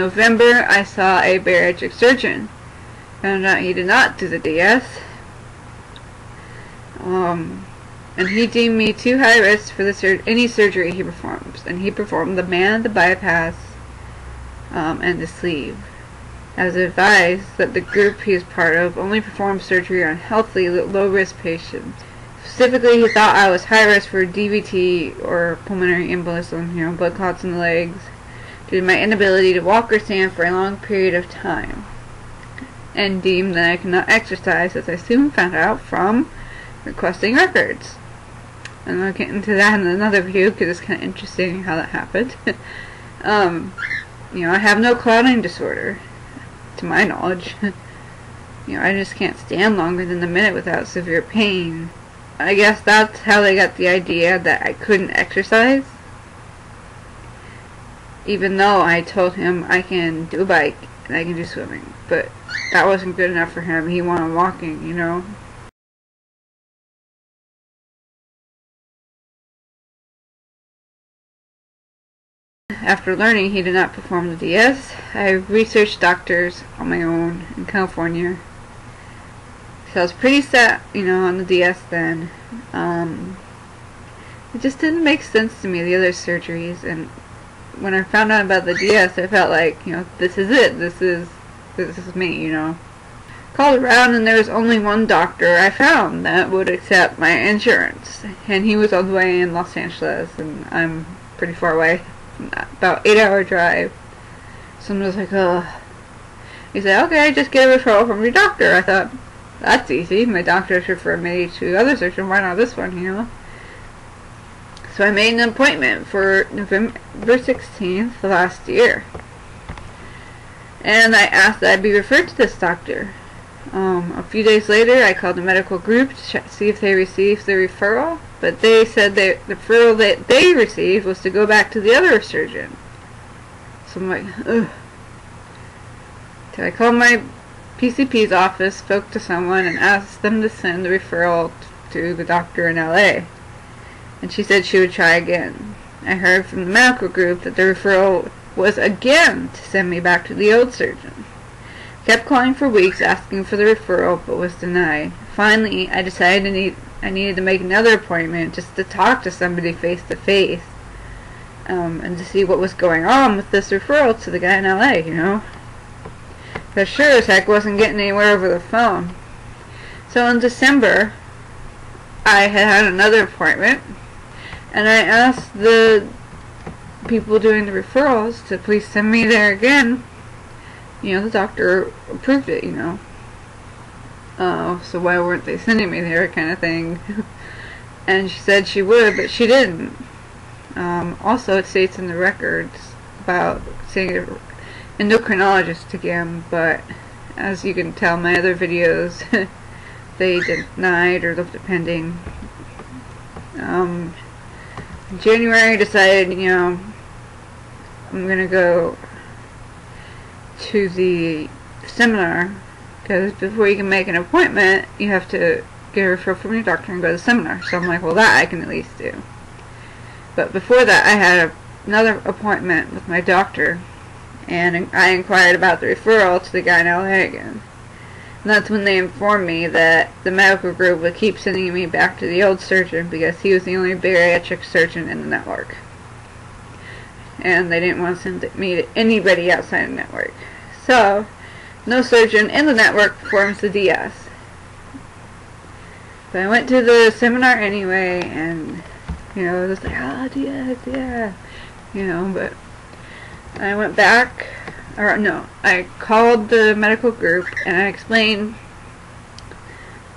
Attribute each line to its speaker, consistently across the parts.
Speaker 1: November, I saw a bariatric surgeon. Found out he did not do the DS. And he deemed me too high risk for any surgery he performs. And he performed the band, the bypass, and the sleeve. I was advised that the group he is part of only performs surgery on healthy, low-risk patients. Specifically, he thought I was high risk for DVT or pulmonary embolism, blood clots in the legs, due to my inability to walk or stand for a long period of time, and deemed that I could not exercise, as I soon found out from requesting records. And I'll get into that in another video because it's kind of interesting how that happened. I have no clotting disorder, to my knowledge. I just can't stand longer than a minute without severe pain. I guess that's how they got the idea that I couldn't exercise. Even though I told him I can do a bike and I can do swimming. But that wasn't good enough for him. He wanted walking, After learning he did not perform the DS, I researched doctors on my own in California. So I was pretty set, on the DS then. It just didn't make sense to me, the other surgeries, and when I found out about the DS, I felt like, this is it. This is me, Called around and there was only one doctor I found that would accept my insurance, and he was all the way in Los Angeles, and I'm pretty far away. About 8-hour drive. Someone was like, ugh. He said, okay, just get a referral from your doctor. I thought, that's easy. My doctor's referred me to other surgeons. Why not this one, So I made an appointment for November 16th last year. And I asked that I be referred to this doctor. A few days later, I called the medical group to see if they received the referral, but they said the referral that they received was to go back to the other surgeon. So I'm like, ugh. So I called my PCP's office, spoke to someone, and asked them to send the referral to the doctor in LA. And she said she would try again. I heard from the medical group that the referral was again to send me back to the old surgeon. Kept calling for weeks asking for the referral, but was denied. Finally, I decided I needed to make another appointment just to talk to somebody face to face, and to see what was going on with this referral to the guy in LA, Because sure as heck wasn't getting anywhere over the phone. So in December, I had another appointment, and I asked the people doing the referrals to please send me there again. The doctor approved it, Oh, so why weren't they sending me there, kind of thing. And she said she would, but she didn't. Also, it states in the records about seeing an endocrinologist again, but as you can tell, my other videos, they denied or left it pending. In January, I decided, I'm gonna go to the seminar, because before you can make an appointment you have to get a referral from your doctor and go to the seminar. So I'm like, well, that I can at least do. But before that, I had another appointment with my doctor, and I inquired about the referral to the guy in LA again. And that's when they informed me that the medical group would keep sending me back to the old surgeon because he was the only bariatric surgeon in the network, and they didn't want to send me to anybody outside the network. So, no surgeon in the network performs the DS. But I went to the seminar anyway, and, it was like, DS, yeah. But I went back, I called the medical group, and I explained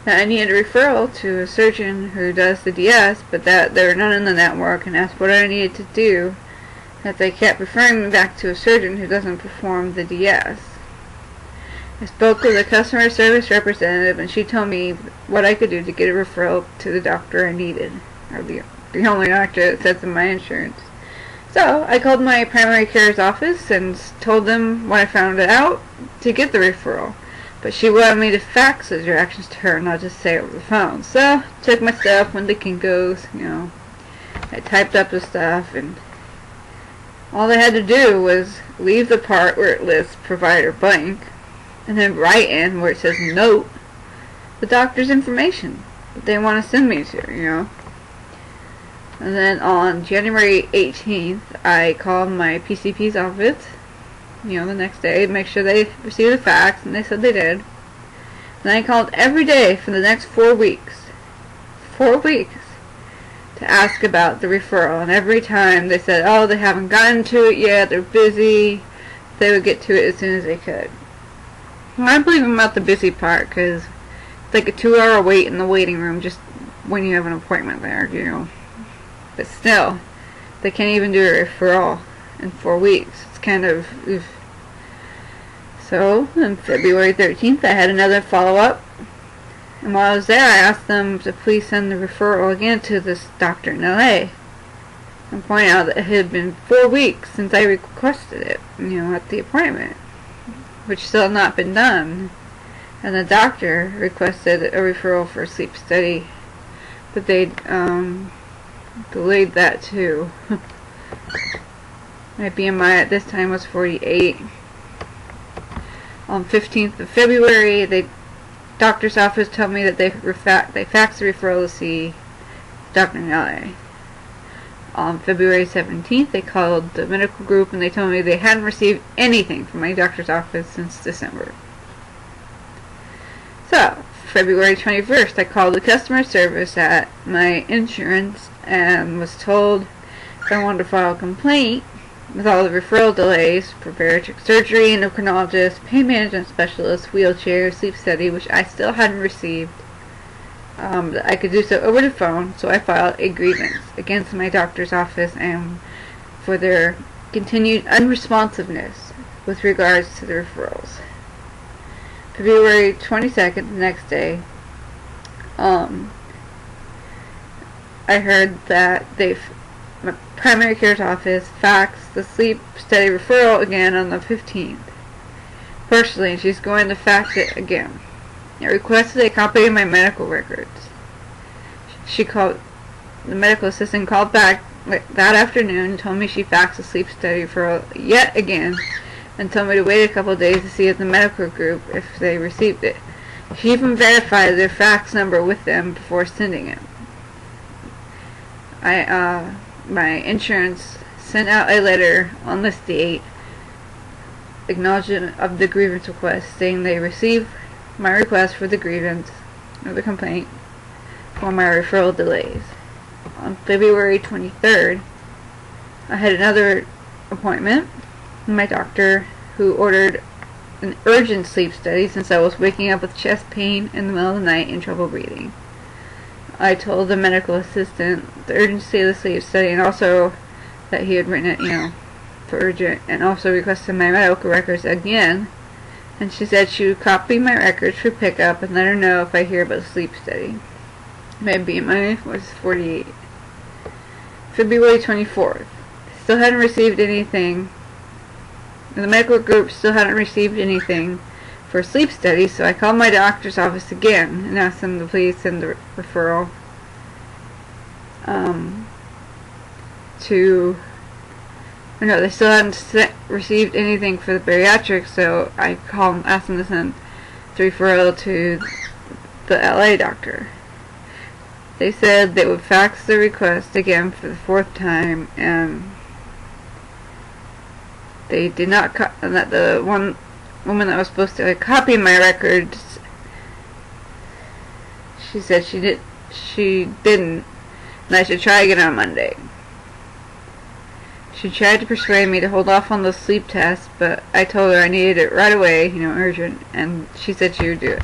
Speaker 1: that I needed a referral to a surgeon who does the DS, but that there were none in the network, and asked what I needed to do, that they kept referring me back to a surgeon who doesn't perform the DS. I spoke with a customer service representative, and she told me what I could do to get a referral to the doctor I needed, or the only doctor that sets in my insurance. So I called my primary care's office and told them what I found out to get the referral. But she wanted me to fax the directions to her, not just say it over the phone. So took my stuff, went to Kinko's, I typed up the stuff, and All they had to do was leave the part where it lists provider blank, and then write in where it says note the doctor's information that they want to send me to, And then on January 18th, I called my PCP's office, the next day, to make sure they received the fax, and they said they did. Then I called every day for the next 4 weeks. 4 weeks. To ask about the referral, and every time they said, oh, they haven't gotten to it yet, they're busy, they would get to it as soon as they could. Well, I believe them about the busy part, because it's like a 2-hour wait in the waiting room just when you have an appointment there, But still, they can't even do a referral in 4 weeks. It's kind of oof. So, on February 13th, I had another follow-up. And while I was there, I asked them to please send the referral again to this doctor in LA. And point out that it had been 4 weeks since I requested it, at the appointment. Which still had not been done. And the doctor requested a referral for a sleep study. But they delayed that too. My BMI at this time was 48. On 15th of February, the doctor's office told me that they faxed the referral to see Dr. in LA. On February 17th, they called the medical group and they told me they hadn't received anything from my doctor's office since December. So, February 21st, I called the customer service at my insurance and was told if I wanted to file a complaint with all the referral delays for bariatric surgery, endocrinologist, pain management specialist, wheelchair, sleep study, which I still hadn't received, that I could do so over the phone, so I filed a grievance against my doctor's office and for their continued unresponsiveness with regards to the referrals. February 22nd, the next day, I heard that my primary care's office faxed the sleep study referral again on the 15th. Personally, she's going to fax it again. I requested a copy of my medical records. The medical assistant called back that afternoon and told me she faxed the sleep study referral yet again and told me to wait a couple of days to see if the medical group, if they received it. She even verified their fax number with them before sending it. My insurance sent out a letter on this date acknowledgement of the grievance request, saying they received my request for the grievance or the complaint for my referral delays. On February 23rd, I had another appointment with my doctor, who ordered an urgent sleep study since I was waking up with chest pain in the middle of the night and trouble breathing. I told the medical assistant the urgency of the sleep study and also that he had written it, for urgent, and also requested my medical records again, and she said she would copy my records for pickup and let her know if I hear about the sleep study. My BMI was 48. February 24th. Still hadn't received anything. The medical group still hadn't received anything for a sleep study, so I called my doctor's office again and asked them to please send the referral they still hadn't received anything for the bariatrics, so I asked them to send the referral to the LA doctor. They said they would fax the request again for the 4th time, and they did not, and that the one woman that was supposed to copy my records, she said she didn't, and I should try again on Monday. She tried to persuade me to hold off on the sleep test, but I told her I needed it right away, urgent, and she said she would do it.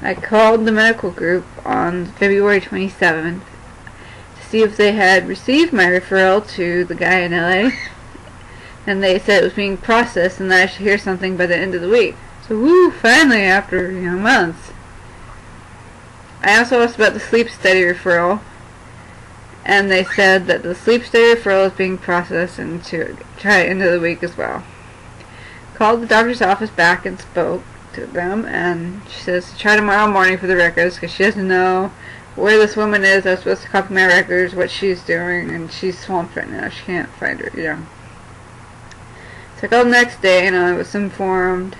Speaker 1: I called the medical group on February 27th to see if they had received my referral to the guy in LA, and they said it was being processed and that I should hear something by the end of the week. So woo, finally, after months. I also asked about the sleep study referral, and they said that the sleep study referral is being processed and to try it into the week as well. Called the doctor's office back and spoke to them, and she says to try tomorrow morning for the records because she doesn't know where this woman is. I was supposed to copy my records, what she's doing, and she's swamped right now. She can't find her, So I called the next day and I was informed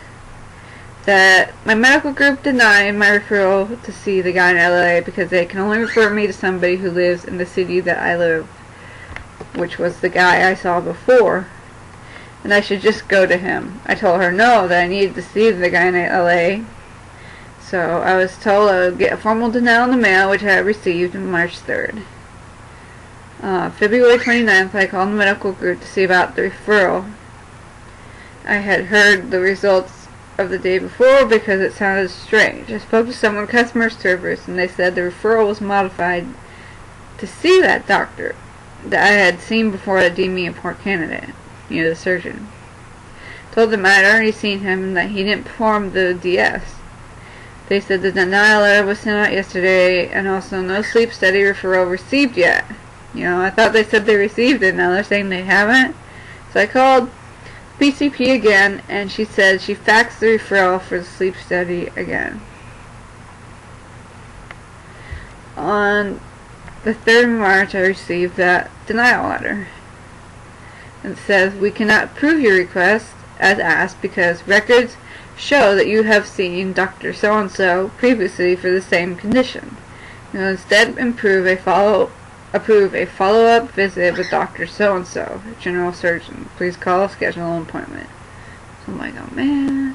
Speaker 1: that my medical group denied my referral to see the guy in LA because they can only refer me to somebody who lives in the city that I live, which was the guy I saw before, and I should just go to him. I told her no, that I needed to see the guy in LA. So I was told I would get a formal denial in the mail, which I had received on March 3rd. February 29th, I called the medical group to see about the referral. I had heard the results of the day before because it sounded strange. I spoke to someone in customer service and they said the referral was modified to see that doctor that I had seen before that deemed me a poor candidate, the surgeon. Told them I had already seen him and that he didn't perform the DS. They said the denial letter was sent out yesterday and also no sleep study referral received yet. I thought they said they received it, now they're saying they haven't. So I called PCP again and she said she faxed the referral for the sleep study again. On the 3rd of March I received that denial letter. It says, we cannot approve your request as asked because records show that you have seen Dr. So-and-so previously for the same condition. Instead approve a follow-up visit with Dr. So-and-so, general surgeon. Please call, schedule an appointment. So I'm like, oh man.